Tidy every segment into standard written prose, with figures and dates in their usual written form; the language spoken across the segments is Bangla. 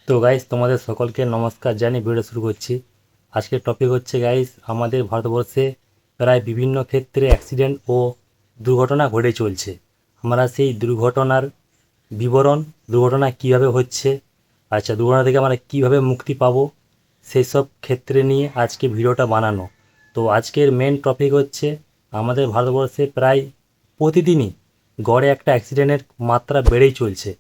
তো গাইস, তোমাদের সকলকে নমস্কার জানিয়ে ভিডিও শুরু করছি। আজকের টপিক হচ্ছে গাইস, আমাদের ভারতবর্ষে প্রায় বিভিন্ন ক্ষেত্রে অ্যাক্সিডেন্ট ও দুর্ঘটনা ঘটে চলছে। আমরা সেই দুর্ঘটনার বিবরণ, দুর্ঘটনা কিভাবে হচ্ছে, দুর্ঘটনা থেকে আমরা কিভাবে মুক্তি পাবো, সেই সব ক্ষেত্রে নিয়ে আজকে ভিডিওটা বানানো। তো আজকের মেন টপিক হচ্ছে, আমাদের ভারতবর্ষে প্রায় প্রতিদিনই গড়ে একটা অ্যাক্সিডেন্টের মাত্রা বেড়েই চলছে।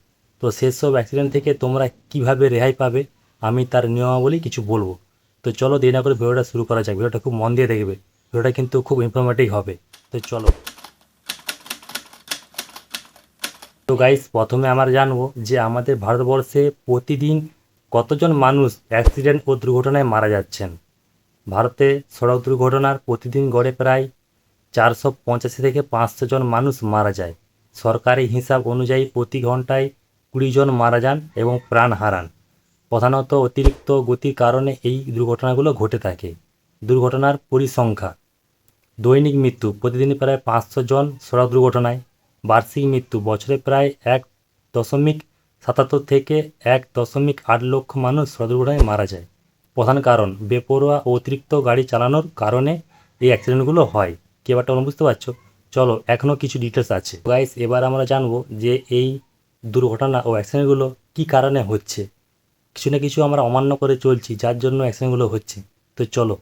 তো সেসব অ্যাক্সিডেন্ট থেকে তোমরা কিভাবে রেহাই পাবে, আমি তার নিয়মাবলী কিছু বলবো। তো চলো দেরি না করে ভিডিওটা শুরু করা যাক। ভিডিওটা খুব মন দিয়ে দেখবে, ভিডিওটা কিন্তু খুব ইনফরমেটিভ হবে। তো চলো। তো গাইস, প্রথমে আমরা জানবো যে আমাদের ভারতবর্ষে প্রতিদিন কতজন মানুষ অ্যাক্সিডেন্ট ও দুর্ঘটনায় মারা যাচ্ছেন। ভারতে সড়ক দুর্ঘটনার প্রতিদিন গড়ে প্রায় 485 থেকে 500 জন মানুষ মারা যায়। সরকারি হিসাব অনুযায়ী প্রতি ঘন্টায় 20 জন মারা যান এবং প্রাণ হারান। প্রধানত অতিরিক্ত গতির কারণে এই দুর্ঘটনাগুলো ঘটে থাকে। দুর্ঘটনার পরিসংখ্যা: দৈনিক মৃত্যু প্রতিদিন প্রায় 500 জন সড়ক দুর্ঘটনায়। বার্ষিক মৃত্যু বছরে প্রায় 1.77 থেকে 1.8 লক্ষ মানুষ সড়ক দুর্ঘটনায় মারা যায়। প্রধান কারণ: বেপরোয়া ও অতিরিক্ত গাড়ি চালানোর কারণে এই অ্যাক্সিডেন্টগুলো হয়। কি ব্যাপারটা তোমরা বুঝতে পারছো? চলো, এখনও কিছু ডিটেলস আছে গাইস। এবার আমরা জানবো যে এই দুর্ঘটনা ও অ্যাক্সিডেন্টগুলো কী কারণে হচ্ছে। কিছু না কিছু আমরা অমান্য করে চলছি, যার জন্য অ্যাক্সিডেন্টগুলো হচ্ছে। তো চলো।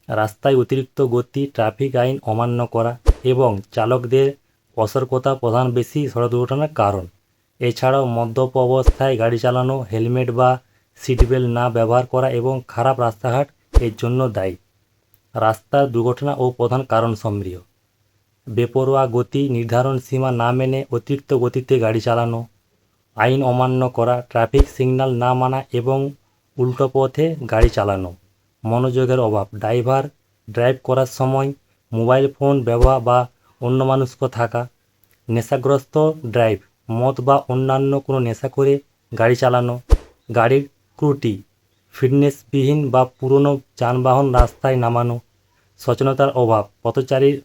রাস্তায় অতিরিক্ত গতি, ট্রাফিক আইন অমান্য করা এবং চালকদের অসতর্কতা প্রধান বেশি সড়ক দুর্ঘটনার কারণ। এছাড়াও মদ্যপ অবস্থায় গাড়ি চালানো, হেলমেট বা সিটবেল্ট না ব্যবহার করা এবং খারাপ রাস্তাঘাট এর জন্য দায়ী। রাস্তার দুর্ঘটনা ও প্রধান কারণ সমূহ: বেপরোয়া গতি, নির্ধারণ সীমা না মেনে অতিরিক্ত গতিতে গাড়ি চালানো, আইন অমান্য করা, ট্রাফিক সিগন্যাল না মানা এবং উল্টো পথে গাড়ি চালানো, মনোযোগের অভাব, ড্রাইভ করার সময় মোবাইল ফোন ব্যবহার বা অন্যমনস্ক থাকা, নেশাগ্রস্ত ড্রাইভ, মদ বা অন্যান্য কোনো নেশা করে গাড়ি চালানো, গাড়ির ত্রুটি, ফিটনেসবিহীন বা পুরনো যানবাহন রাস্তায় নামানো, সচেতনতার অভাব, পথচারীর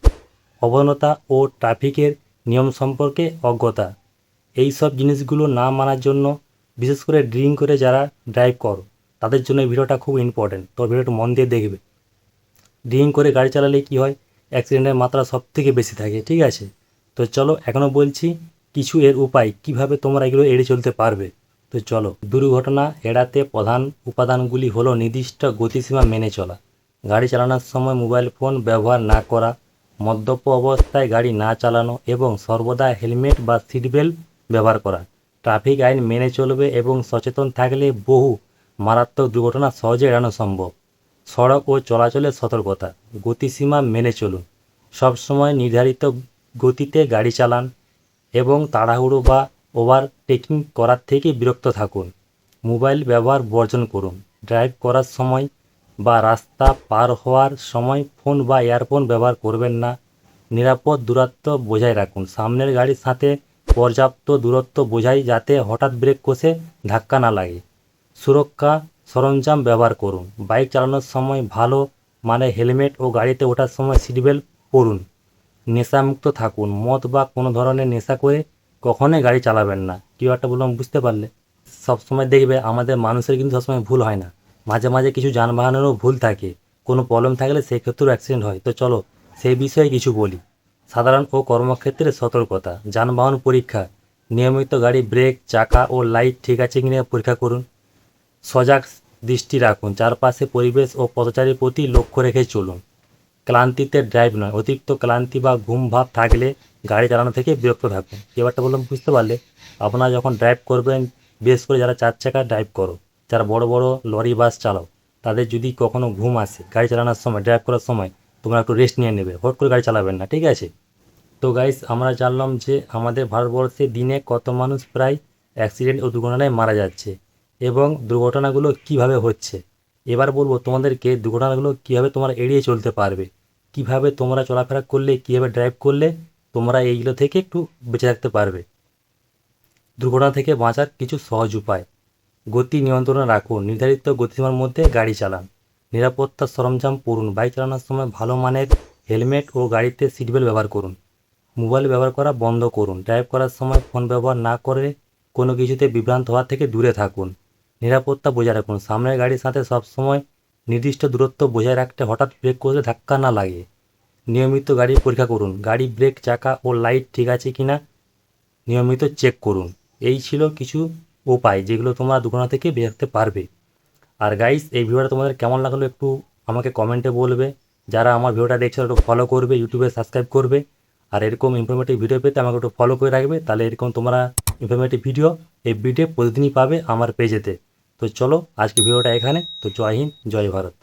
অবনতা ও ট্রাফিকের নিয়ম সম্পর্কে অজ্ঞতা। এই সব জিনিসগুলো না মানার জন্য, বিশেষ করে ড্রিঙ্ক করে যারা ড্রাইভ করো, তাদের জন্য এই ভিডিওটা খুব ইম্পর্টেন্ট। তো ভিডিওটা মন দিয়ে দেখবে। ড্রিঙ্ক করে গাড়ি চালালে কি হয়? অ্যাক্সিডেন্টের মাত্রা সব থেকে বেশি থাকে, ঠিক আছে? তো চলো, এখনও বলছি কিছু এর উপায়, কিভাবে তোমরা এগুলো এড়িয়ে চলতে পারবে। তো চলো। দুর্ঘটনা এড়াতে প্রধান উপাদানগুলি হলো নির্দিষ্ট গতিসীমা মেনে চলা, গাড়ি চালানোর সময় মোবাইল ফোন ব্যবহার না করা, মদ্যপ অবস্থায় গাড়ি না চালানো এবং সর্বদা হেলমেট বা সিট বেল্ট ব্যবহার করা। ট্রাফিক আইন মেনে চলবে এবং সচেতন থাকলে বহু মারাত্মক দুর্ঘটনা সহজে এড়ানো সম্ভব। সড়ক ও চলাচলের সতর্কতা: গতিসীমা মেনে চলুন, সবসময় নির্ধারিত গতিতে গাড়ি চালান এবং তাড়াহুড়ো বা ওভারটেকিং করার থেকে বিরত থাকুন। মোবাইল ব্যবহার বর্জন করুন। ড্রাইভ করার সময় বা রাস্তা পার হওয়ার সময় ফোন বা ইয়ারফোন ব্যবহার করবেন না। নিরাপদ দূরত্ব বজায় রাখুন। সামনের গাড়ির সাথে পর্যাপ্ত দূরত্ব বজায়, যাতে হঠাৎ ব্রেক কষে ধাক্কা না লাগে। সুরক্ষা সরঞ্জাম ব্যবহার করুন। বাইক চালানোর সময় ভালো মানের হেলমেট ও গাড়িতে ওঠার সময় সিটবেল্ট পরুন। নেশামুক্ত থাকুন। মদ বা কোনো ধরনের নেশা করে কখনোই গাড়ি চালাবেন না। কি একটা বললাম, বুঝতে পারলে? সবসময় দেখবে আমাদের মানুষের কিন্তু সবসময় ভুল হয় না, মাঝে মাঝে কিছু যানবাহনেরও ভুল থাকে। কোনো প্রবলেম থাকলে সেক্ষেত্রেও অ্যাক্সিডেন্ট হয়। তো চলো সেই বিষয়ে কিছু বলি। সাধারণ ও কর্মক্ষেত্রে সতর্কতা: যানবাহন পরীক্ষা, নিয়মিত গাড়ি ব্রেক, চাকা ও লাইট ঠিক আছে কিনা পরীক্ষা করুন। সজাগ দৃষ্টি রাখুন। চারপাশে পরিবেশ ও পথচারীর প্রতি লক্ষ্য রেখে চলুন। ক্লান্তিতে ড্রাইভ নয়, অতিরিক্ত ক্লান্তি বা ঘুম ভাব থাকলে গাড়ি চালানো থেকে বিরত থাকুন। এবারটা বললাম, বুঝতে পারলে? আপনারা যখন ড্রাইভ করবেন, বিশেষ করে যারা 4 চাকা ড্রাইভ করো, যারা বড় বড় লরি বাস চালাও, তাদের যদি কখনো ঘুম আসে গাড়ি চালানোর সময়, ড্রাইভ করার সময়, তোমরা একটু রেস্ট নিয়ে নেবে, হট করে গাড়ি চালাবেন না, ঠিক আছে? তো গাইস, আমরা জানলাম যে আমাদের ভারতবর্ষে দিনে কত মানুষ প্রায় অ্যাক্সিডেন্ট ও দুর্ঘটনায় মারা যাচ্ছে এবং দুর্ঘটনাগুলো কিভাবে হচ্ছে। এবার বলবো তোমাদেরকে দুর্ঘটনাগুলো কিভাবে তোমরা এড়িয়ে চলতে পারবে, কিভাবে তোমরা চলাফেরা করলে, কিভাবে ড্রাইভ করলে তোমরা এইগুলো থেকে একটু বেঁচে থাকতে পারবে। দুর্ঘটনা থেকে বাঁচার কিছু সহজ উপায়: গতি নিয়ন্ত্রণে রাখুন, নির্ধারিত গতিসীমার মধ্যে গাড়ি চালান, নিরাপত্তা সরঞ্জাম পরুন, বাইক চালানোর সময় ভালো মানের হেলমেট ও গাড়িতে সিটবেল্ট ব্যবহার করুন, মোবাইল ব্যবহার করা বন্ধ করুন, ড্রাইভ করার সময় ফোন ব্যবহার না করে কোনো কিছুতে বিভ্রান্ত হওয়া থেকে দূরে থাকুন, নিরাপত্তা বজায় রাখুন, সামনের গাড়ির সাথে সবসময় নির্দিষ্ট দূরত্ব বজায় রাখতে হঠাৎ ব্রেক করলে ধাক্কা না লাগে। নিয়মিত গাড়ি পরীক্ষা করুন, গাড়ি ব্রেক, চাকা ও লাইট ঠিক আছে কিনা নিয়মিত চেক করুন। এই ছিল কিছু উপায় যেগুলো তোমরা দুর্ঘটনা থেকে বেরোতে পারবে। আর গাইস, এই ভিডিওটা তোমাদের কেমন লাগলো একটু আমাকে কমেন্টে বলবে। যারা আমার ভিডিওটা দেখছে একটু ফলো করবে, ইউটিউবে সাবস্ক্রাইব করবে। আর এরকম ইনফরমেটিভ ভিডিও পেতে আমাকে একটু ফলো করে রাখবে, তাহলে এরকম তোমরা ইনফরমেটিভ ভিডিও এভরিডে প্রতিদিনই পাবে আমার পেজেতে। তো চলো আজকে ভিডিওটা এখানে। তো জয় হিন্দ, জয় ভারত।